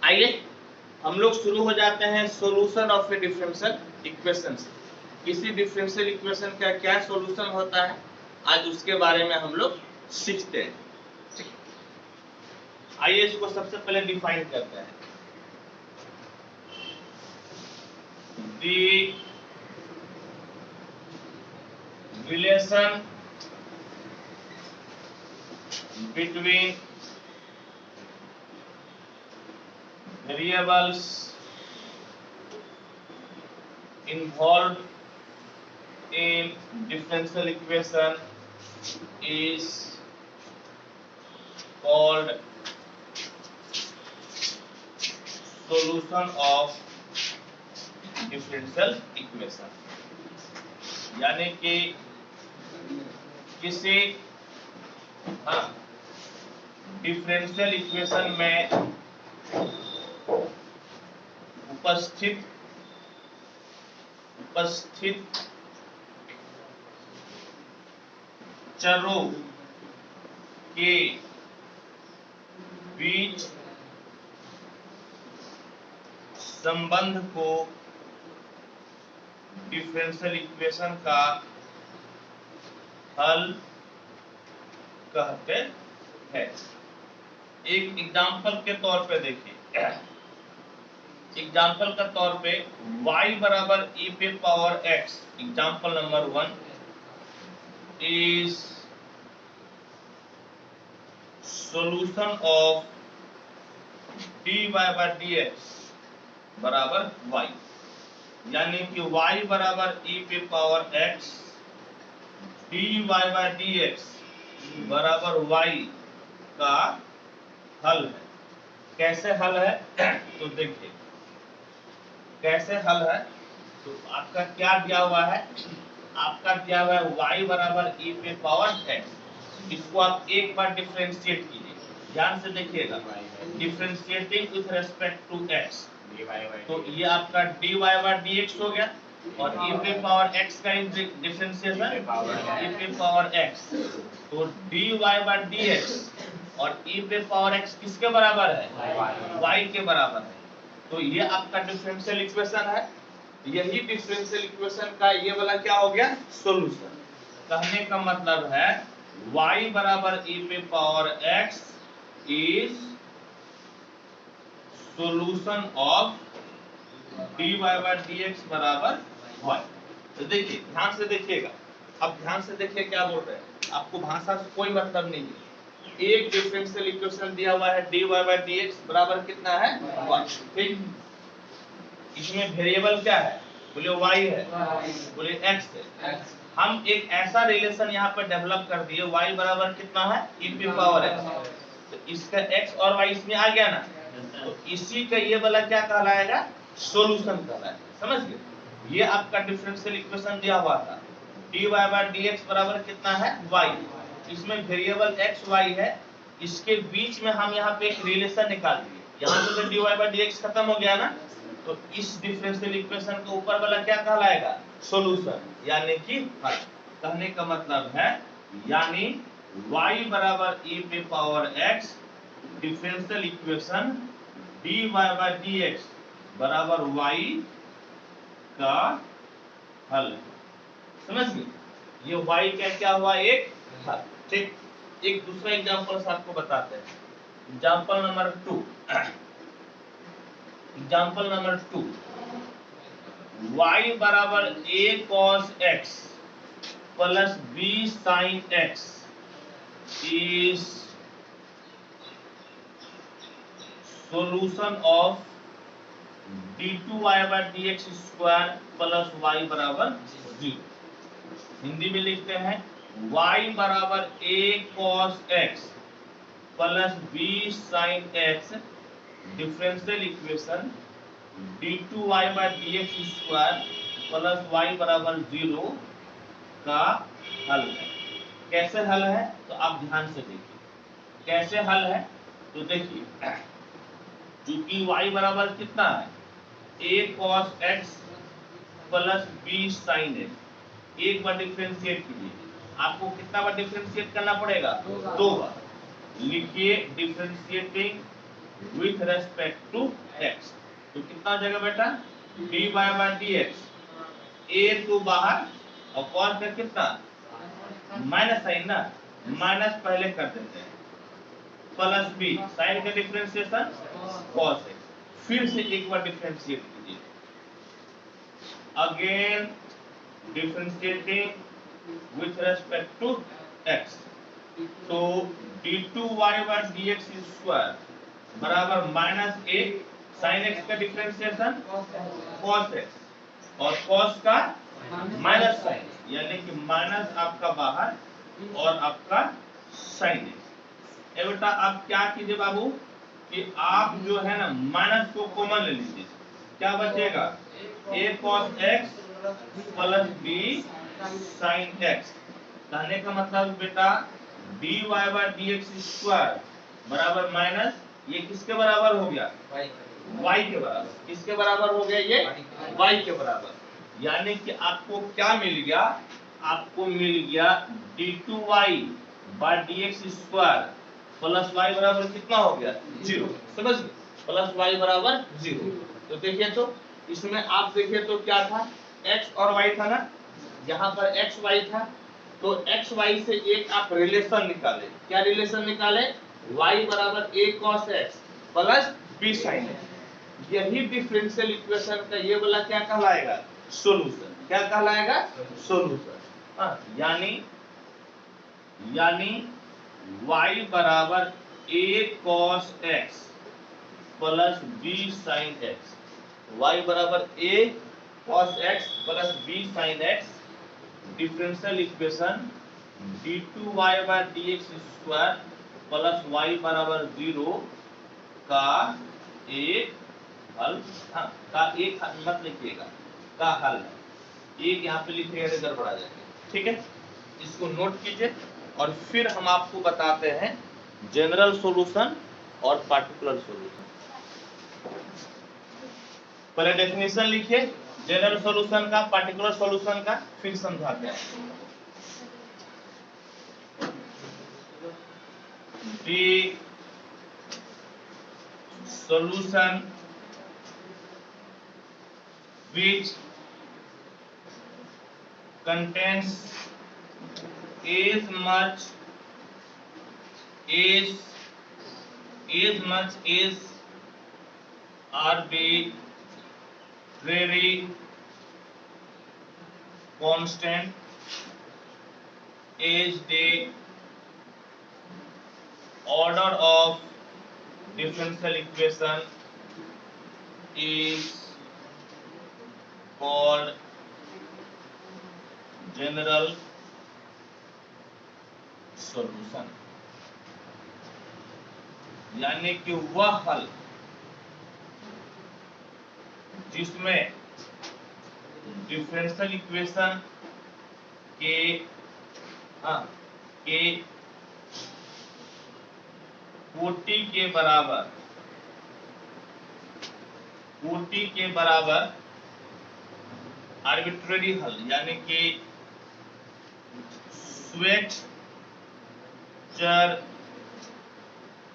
आइए हम लोग शुरू हो जाते हैं solution of A differential equation से। किसी डिफरेंशियल इक्वेशन का क्या सॉल्यूशन होता है आज उसके बारे में हम लोग सीखते हैं। आइए इसको सबसे पहले डिफाइन करते हैं। The relation between variables involved in differential equation is called solution of differential equation। यानी कि किसी डिफरेंशियल इक्वेशन में उपस्थित चरों के बीच संबंध को डिफरेंशियल इक्वेशन का हल कहते हैं। एक एग्जांपल के तौर पे देखिए, एग्जाम्पल का तौर पे y बराबर e पे power x, example number 1 is solution of dy by dx बराबर y। यानी कि y बराबर e पे power x, dy by dx बराबर y का हल है। कैसे हल है तो देखिए कैसे हल है। तो आपका क्या दिया हुआ है, आपका दिया हुआ है y बराबर e पे पावर x। इसको आप एक बार डिफरेंशिएट कीजिए, ध्यान से देखिएगा, differentiating with respect to x। तो ये आपका dy बाय dx हो गया और e पे पावर x का डिफरेंशिएशन e पे पावर x। तो dy बाय dx और e पे पावर x किसके बराबर है, y के बराबर है। तो ये आपका डिफरेंशियल इक्वेशन है। यही डिफरेंशियल इक्वेशन का ये वाला क्या हो गया, सॉल्यूशन। कहने का मतलब है y बराबर e पे power x is solution of dy by dx बराबर y। तो देखिए ध्यान से देखिएगा, अब ध्यान से देखिए क्या बोल रहे हैं। आपको भाषा से कोई मतलब नहीं है। एक डिफरेंशियल इक्वेशन दिया हुआ है dy बाय dx बराबर कितना है, y। ठीक, इसमें वेरिएबल क्या है, बोले y है, बोले x है। हम एक ऐसा रिलेशन यहाँ पर डेवलप कर दिए, y बराबर कितना है e पे पावर x। तो इसका x और y इसमें आ गया ना, तो इसी का ये वाला क्या कहलाएगा, सॉल्यूशन कहलाएगा। समझ गए। ये आपका डिफरेंशियल इक्वेशन दिया हुआ था, dy बाय dx बराबर कितना है y। इसमें वेरिएबल x y है, इसके बीच में हम यहाँ पे एक रिलेशन निकाल दिए। यहाँ से तो dy बाय dx खत्म हो गया ना, तो इस डिफरेंशियल इक्वेशन के ऊपर वाला क्या कहलाएगा, सॉल्यूशन, यानी कि हल। कहने का मतलब है यानी y बराबर e पे power x differential equation dy by dx बराबर y का हल। समझ गए। ये y का क्या हुआ, एक हल। ठीक, एक दूसरा एग्जांपल से आपको बताते हैं। Example number 2, example number 2, y बराबर a cos x plus b sin x is solution of d2y by dx square plus y बराबर 0। हिंदी में लिखते हैं y बराबर a cos x plus b sin x differential equation d2y by dx square plus y बराबर 0 का हल है। कैसे हल है तो आप ध्यान से देखिए कैसे हल है। तो देखिए चूंकि y बराबर कितना है, a cos x plus b sin x, एक बार डिफरेंशिएट कीजिए। आपको कितना बार डिफरेंशिएट करना पड़ेगा, 2 बार। लिखिए differentiating with respect to x। तो कितना हो जाएगा बेटा, dy बाय dx, a तो बाहर और cos का कितना माइनस साइन ना, माइनस पहले कर देते हैं, प्लस b साइन का डिफरेंशिएशन cos x, फिर से एक बार डिफरेंशिएट कीजिए, again differentiating with respect to x। तो d2y बाय dx स्क्वायर बराबर माइनस a साइन x का डिफरेंशिएशन cos x और cos का माइनस साइन, यानी कि माइनस आपका बाहर और आपका साइन x। ए बेटा आप क्या कीजिए बाबू कि आप जो है ना माइनस को कॉमन ले लीजिए, क्या बचेगा a cos x plus b sin x। कहने का मतलब बेटा dy बाय dx स्क्वायर बराबर माइनस ये किसके बराबर हो गया, y के बराबर। किसके बराबर हो गया, ये y के बराबर। यानी कि आपको क्या मिल गया, आपको मिल गया d2y by dx square plus y बराबर कितना हो गया 0। समझ गए, प्लस y बराबर 0। तो देखिए तो इसमें आप देखिए तो क्या था, x और y था ना, यहाँ पर x y था, तो x y से एक आप रिलेशन निकाले। क्या रिलेशन निकाले, y बराबर a cos x plus b sin x। यही डिफरेंशियल इक्वेशन का ये वाला क्या कहलाएगा, सॉल्यूशन। क्या कहलाएगा, सॉल्यूशन। यानी y बराबर a cos x plus b sin x, y बराबर a cos x plus b sin x, differential equation d2y by dx square plus y बराबर 0 का एक हल। हाँ, का एक हल मत लिखिएगा, का हल है, एक यहाँ पे लिखिएगा तो गड़बड़ा जाएगा। ठीक है, इसको नोट कीजिए और फिर हम आपको बताते हैं जनरल सॉल्यूशन और पार्टिकुलर सॉल्यूशन। पहले डेफिनेशन लिखिए जनरल सॉल्यूशन का, पार्टिकुलर सॉल्यूशन का, फिर समझाते हैं। The solution which contains as much as arbitrary constant as the order of differential equation is called general solution। यानी कि वह हल जिसमें डिफरेंशियल इक्वेशन के कोटि के बराबर आर्बिट्रेरी हल, यानी कि स्वेच्छ चर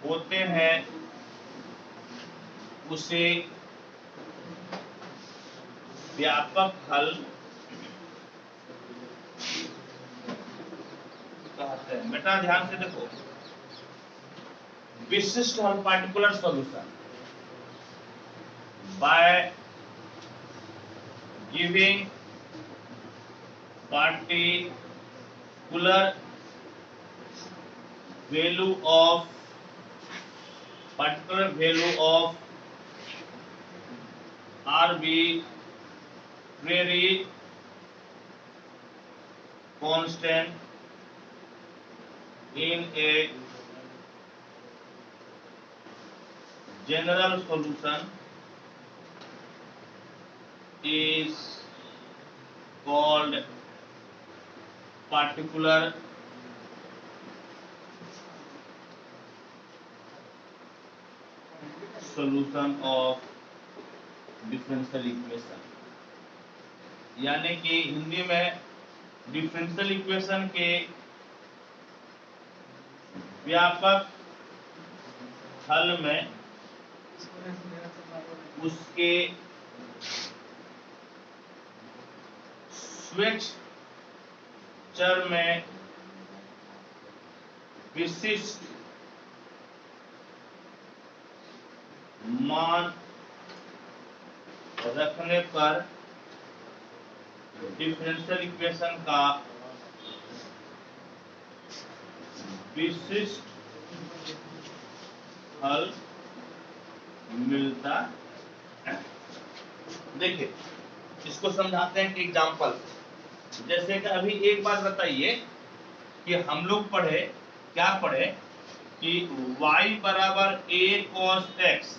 होते हैं, उसे व्यापक हल कहते हैं। बेटा ध्यान से देखो, विशिष्ट हल particular solution by giving particular value of arbitrary constant in a general solution is called particular solution of differential equation। यानी कि हिंदी में डिफरेंशियल इक्वेशन के व्यापक हल में उसके स्वेच्छ चर में विशिष्ट मान रखने पर डिफरेंशियल इक्वेशन का विशिष्ट हल मिलता है। देखिए इसको समझाते हैं कि एग्जांपल, जैसे कि अभी एक बात बताइए कि हम लोग पढ़े क्या पढ़े कि y बराबर a cos x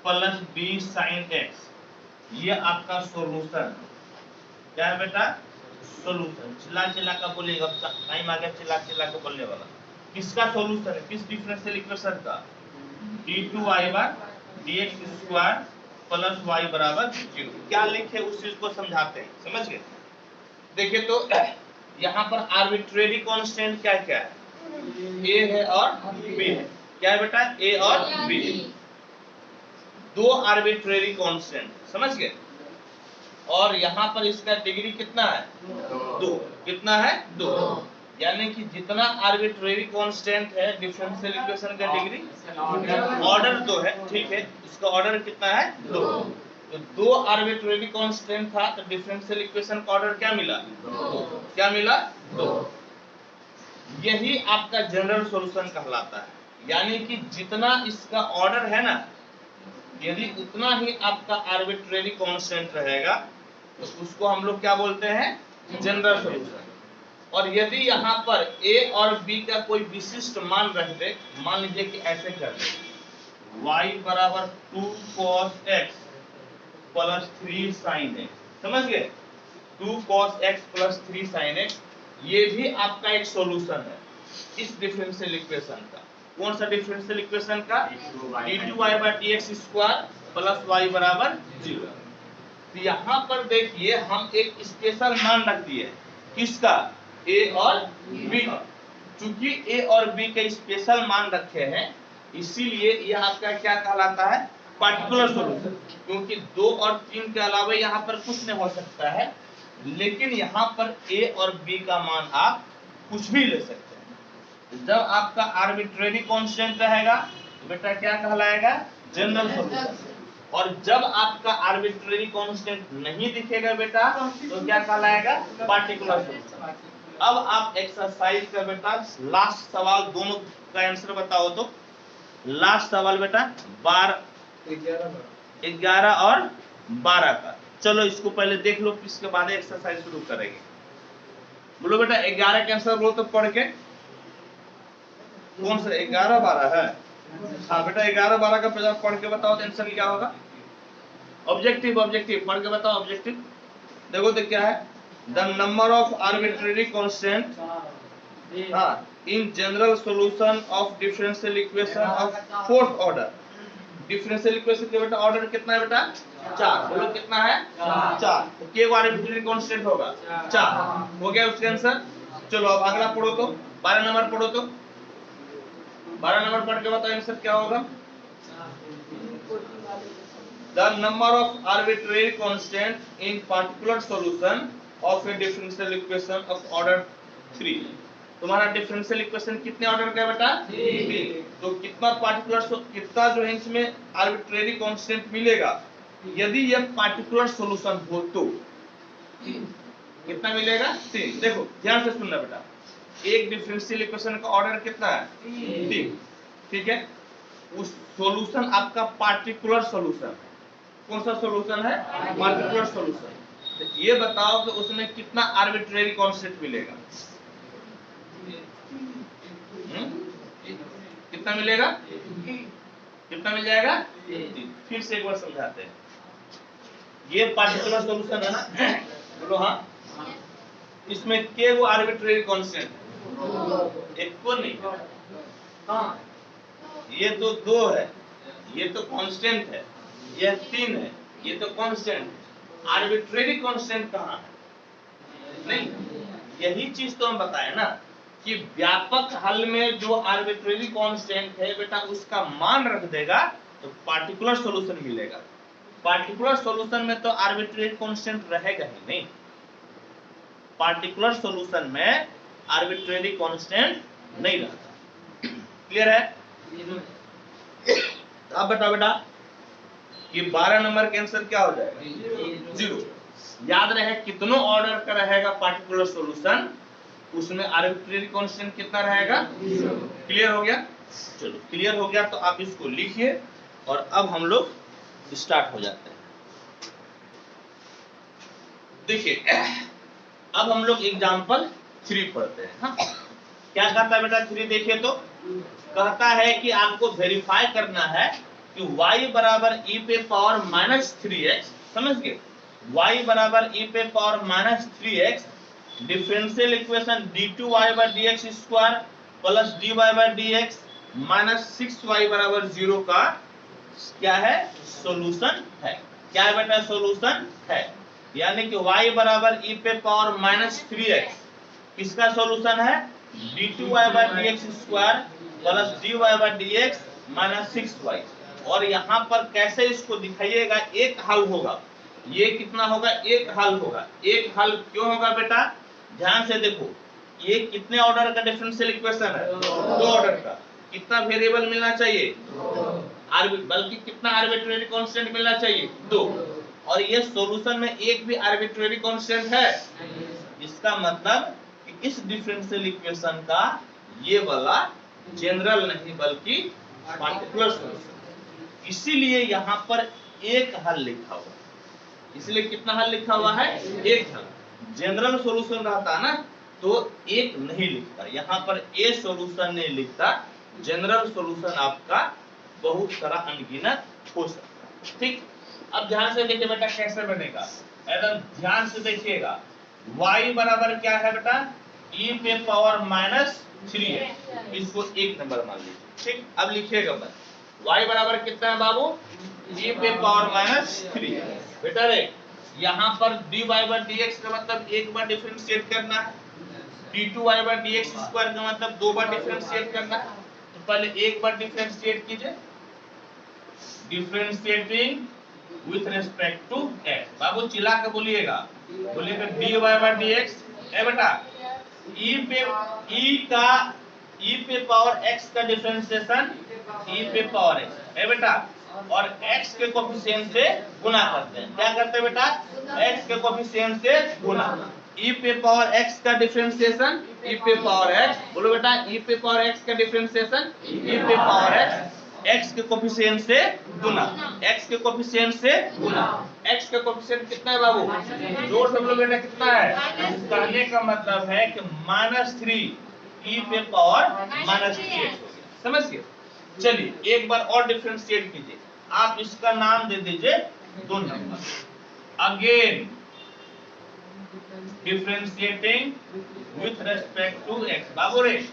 plus b sin x, ये आपका सॉल्यूशन क्या है बेटा, सॉल्यूशन। चिल्ला चिल्ला का बोलिएगा, टाइम आ गया चिल्ला चिल्ला के बोलने वाला। किसका सॉल्यूशन है, किस डिफरेंशियल इक्वेशन का, d2y dx square plus y बराबर 0। क्या लिखे उस चीज को समझाते हैं, समझ गए। देखिए तो यहाँ पर आर्बिट्रेरी कांस्टेंट क्या क्या है, a है और b है। क्या है बेटा, a और b, दो आर्बिट्रेरी कांस्टेंट, समझ गए। और यहाँ पर इसका डिग्री कितना है, 2। कितना है, 2। यानी कि जितना आर्बिट्रेरी कांस्टेंट है डिफरेंशियल इक्वेशन का डिग्री ऑर्डर 2 है, ठीक है। इसका ऑर्डर कितना है, 2। तो 2 आर्बिट्रेरी कांस्टेंट था तो डिफरेंशियल इक्वेशन का ऑर्डर क्या मिला, 2। क्या मिला, 2। यही आपका जनरल सॉल्यूशन कहलाता है। यानी कि जितना इसका ऑर्डर है ना, यदि उतना ही आपका आर्बिट्रेरी कांस्टेंट रहेगा तो उसको हम लोग क्या बोलते हैं, जनरल सॉल्यूशन। और यदि यहाँ पर a और b का कोई विशिष्ट मान रख दे, मान लीजिए कि ऐसे कर दे y बराबर 2 cos x plus 3 sin x, समझ गए, 2 cos x plus 3 sin x, ये भी आपका एक सॉल्यूशन है इस डिफरेंशियल इक्वेशन का। कौन सा डिफरेंशियल इक्वेशन का, d2y dx square plus y बराबर 0। तो यहाँ पर देखिए हम एक स्पेशल मान रख दिए, किसका, a और b का। चूंकि a और b के स्पेशल मान रखे हैं इसीलिए यह आपका क्या कहलाता है, पार्टिकुलर सॉल्यूशन। क्योंकि 2 और 3 के अलावा यहाँ पर कुछ नहीं हो सकता है, लेकिन यहाँ पर a और b का मान आप कुछ भी ले सकते हैं। जब आपका आर्बिट्रेरी कांस्टेंट रहेगा तो बेटा क्या कहलाएगा, जनरल सॉल्यूशन। और जब आपका आर्बिट्रेरी कांस्टेंट नहीं दिखेगा बेटा तो क्या कहलाएगा, पार्टिकुलर सॉल्यूशन। अब आप एक्सरसाइज का बेटा लास्ट सवाल दोनों का आंसर बताओ। तो लास्ट सवाल बेटा 11 और 12 का, चलो इसको पहले देख लो, इसके बाद एक्सरसाइज शुरू करेंगे। बोलो बेटा 11 का आंसर बोलो तो पढ़ के, कौन सा 11 12 है, हाँ बेटा 11 12 का पढ़ के बताओ तो आंसर क्या होगा। ऑब्जेक्टिव ऑब्जेक्टिव पढ़ के बताओ। ऑब्जेक्टिव देखो तो क्या है, the number of arbitrary constant in general solution of differential equation of fourth order. Differential equation का बेटा ऑर्डर कितना है बेटा, 4। बोलो कितना है, 4। तो के आर्बिट्रेरी कांस्टेंट होगा 4। हो गया उसका आंसर। चलो अब अगला पढ़ो तो 12 नंबर पढ़ो तो 12 नंबर पढ़ के बताओ आंसर क्या होगा। The number of arbitrary constant in particular solution of a differential equation of order 3। तुम्हारा डिफरेंशियल इक्वेशन कितने ऑर्डर का है बेटा, 3। तो कितना पार्टिकुलर, कितना जो है इसमें आर्बिट्रेरी कांस्टेंट मिलेगा, यदि यह पार्टिकुलर सॉल्यूशन हो तो कितना मिलेगा, 3। देखो ध्यान से सुनना बेटा, एक डिफरेंशियल इक्वेशन का ऑर्डर कितना है, 3, ठीक है। उस सॉल्यूशन आपका पार्टिकुलर सॉल्यूशन, कौन सा सॉल्यूशन है, पार्टिकुलर सॉल्यूशन। ये बताओ कि उसमें कितना आर्बिट्रेरी कांस्टेंट मिलेगा, कितना मिलेगा, कितना मिल जाएगा, 3। फिर से एक बार समझाते हैं, ये पार्टिकुलर सॉल्यूशन है ना, बोलो हाँ। इसमें के वो आर्बिट्रेरी कांस्टेंट, एक को नहीं, हाँ ये तो 2 है, ये तो कांस्टेंट है, ये 3 है, ये तो कांस्टेंट। आर्बिट्रेरी कांस्टेंट कहाँ है, नहीं। यही चीज तो हम बताए ना कि व्यापक हल में जो आर्बिट्रेरी कांस्टेंट है बेटा उसका मान रख देगा तो पार्टिकुलर सॉल्यूशन मिलेगा। पार्टिकुलर सॉल्यूशन में तो आर्बिट्रेरी कांस्टेंट रहेगा ही नहीं, पार्टिकुलर सॉल्यूशन में आर्बिट्रेरी कांस्टेंट नहीं रहता। क्लियर है? अब बता बेटा कि 12 नंबर के आंसर क्या हो जाएगा? 0। याद रहे कितनों ऑर्डर का रहेगा पार्टिकुलर सॉल्यूशन, उसमें आर्बिट्रेरी कांस्टेंट कितना रहेगा? 0। क्लियर हो गया? चलो क्लियर हो गया तो आप इसको लिखिए और अब हम लोग स्टार्ट हो जाते हैं। देखिए अब हम लोग एग्जांपल 3 पढ़ते हैं। हाँ? क्या कहता है बेटा 3? देखिए तो कहता है कि आपको वेरीफाई करना है कि y बराबर e पे पावर -3x, समझ गए? y बराबर e पे power -3x differential equation d2y/dx square plus dy/dx -6y बराबर 0 का क्या है? सॉल्यूशन है। क्या है बेटा? सॉल्यूशन है। यानी कि y बराबर e पे पावर -3x किसका सॉल्यूशन है? d2y/dx square plus dy/dx -6y। और यहाँ पर कैसे इसको दिखाइएगा? एक हल होगा। ये कितना होगा? एक हल होगा। एक हल क्यों होगा बेटा? ध्यान से देखो, ये कितने ऑर्डर का डिफरेंशियल इक्वेशन है? 2 ऑर्डर का। कितना वेरिएबल मिलना चाहिए? बल्कि कितना आर्बिट्रेरी कांस्टेंट मिलना चाहिए? 2। और ये सॉल्यूशन में एक भी आर्बिट्रेरी कांस्टेंट है? इसका मतलब कि इस डिफरेंशियल इक्वेशन का ये वाला जनरल नहीं बल्कि पार्टिकुलर सॉल्यूशन। इसीलिए यहाँ पर एक हल लिखा हुआ है। इसलिए कितना हल लिखा हुआ है? एक हल। जनरल सॉल्यूशन रहता है ना तो एक नहीं लिखता, यहाँ पर ए सॉल्यूशन नहीं लिखता। जनरल सॉल्यूशन आपका बहुत सारा अनगिनत हो सकता है। ठीक, अब ध्यान से देखिए बेटा कैसे बनेगा, एकदम ध्यान से देखिएगा। y बराबर क्या है बेटा? e पे पावर -3 है, इसको 1 नंबर मान लीजिए। ठीक, अब लिखिएगा बस y बराबर कितना है बाबू? e पे पावर -3 बेटा रे। यहाँ पर dy/dx का मतलब एक बार डिफरेंशिएट करना है, d2y/dx स्क्वायर का मतलब 2 बार डिफरेंशिएट करना है। तो पहले एक बार डिफरेंशिएट कीजिए, differentiating with respect to x। बाबू चिल्ला के बोलिएगा, बोलिएगा dy/dx। ए बेटा e पे पावर x का डिफरेंशिएशन e पे पावर x है बेटा, और x के कोफिशिएंट से गुना करते हैं। क्या करते हैं बेटा? x के कोफिशिएंट से गुना। e पे पावर x का डिफरेंशिएशन e पे पावर x, बोलो बेटा e पे पावर x का डिफरेंशिएशन e पे पावर x के कोफिशिएंट से गुना, x के कोफिशिएंट से गुना। x का कोफिशिएंट कितना है बाबू? जोर से बोलो बेटा कितना है? कहने का मतलब है कि -3 e पे पावर -3 समझ गए? चलिए एक बार और डिफरेंशिएट कीजिए, आप इसका नाम दे दीजिए 2 number. Again differentiating with respect to x। बाबू रे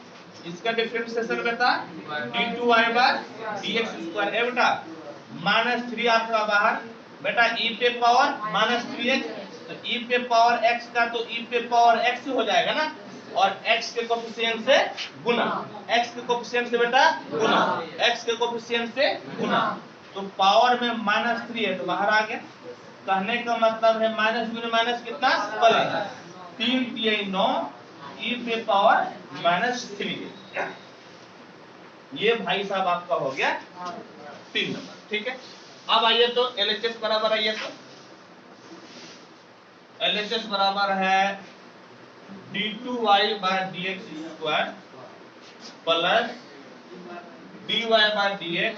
इसका डिफरेंशिएशन बता d2y/dx स्क्वायर है बेटा, -3 आपका बाहर बेटा e पे पावर -3x, तो e पे पावर x का तो e पे पावर x हो जाएगा ना, और x के कोफिशिएंट से गुना, x के कोफिशिएंट से बेटा गुना, x के कोफिशिएंट से गुना। तो पावर में -3 है तो बाहर आ गया। कहने का मतलब है माइनस गुने माइनस कितना? प्लस। 3 3 9 e पे पावर -3। ये भाई साहब आपका हो गया 3 नंबर। ठीक है, अब आइए तो LHS बराबर, आइए तो LHS बराबर है d2y/dx स्क्वायर प्लस dy/dx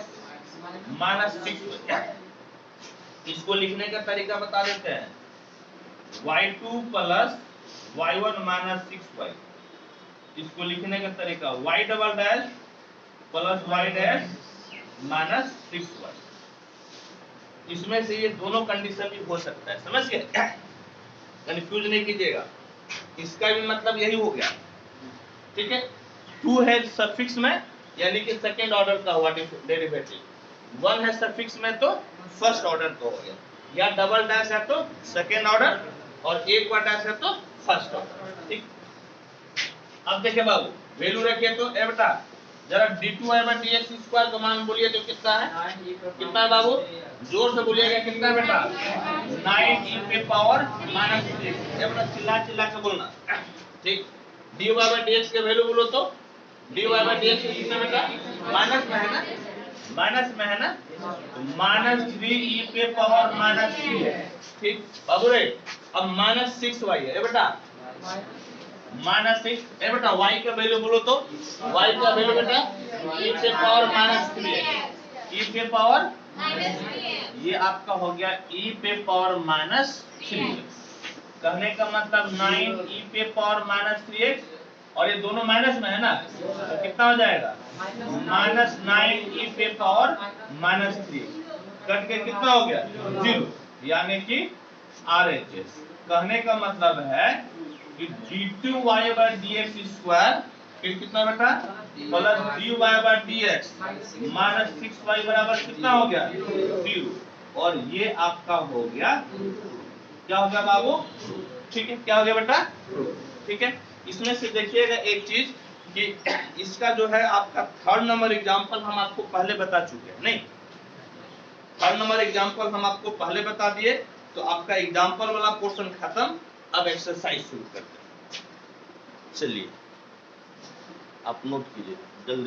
-6। इसको लिखने का तरीका बता देते हैं, y2 प्लस y1 -6y। इसको लिखने का तरीका y double dash plus y dash -6y। इसमें से ये दोनों कंडीशन भी हो सकता है, समझ गए? कंफ्यूज नहीं कीजिएगा, इसका भी मतलब यही हो गया। ठीक है, 2 है सफिक्स में यानी कि सेकंड ऑर्डर का हुआ डेरिवेटिव, 1 है सफिक्स में तो फर्स्ट ऑर्डर का हो गया, या डबल डैश है तो सेकंड ऑर्डर और एक बार डैश है तो फर्स्ट ऑर्डर। ठीक, अब देखिए बाबू वैल्यू रखिए तो ए बेटा जरा d2y/dx² का मान बोलिए तो कितना है? कितना है बाबू? जोर से बोलिएगा, कितना बेटा? 9e⁻⁻3x। ये बेटा चिल्ला चिल्ला के बोलना, ठीक। dy/dx के वैल्यू बोलो तो dy/dx कितना बेटा? माइनस में है ना, माइनस में है ना, -3e⁻⁻3 है, ठीक बाबू रे। अब -6y है बेटा, -6 है बेटा। y का वैल्यू बोलो तो y का वैल्यू बेटा e⁻⁻3 है, e⁻⁻, ये आपका हो गया e⁻⁻3। कहने का मतलब 9e⁻⁻3x, और ये दोनों माइनस में है ना, तो कितना हो जाएगा? -9e⁻⁻3 कट के कितना हो गया? 0, यानी कि RHS। कहने का मतलब है कि d2y/dx² फिर कितना बेटा? प्लस dy/dx -6y बराबर कितना हो गया? 0। और ये आपका हो गया, क्या हो गया बाबू? ठीक है, क्या हो गया बेटा? ठीक है। इसमें से देखिएगा एक चीज कि इसका जो है आपका 3rd नंबर एग्जांपल हम आपको पहले बता चुके हैं, नहीं 3rd नंबर एग्जांपल हम आपको पहले बता दिए, तो आपका एग्जांपल वाला पोर्शन खत्म। अब एक्सरसाइज शुरू करते हैं। चलिए आप नोट कीजिए जल्दी।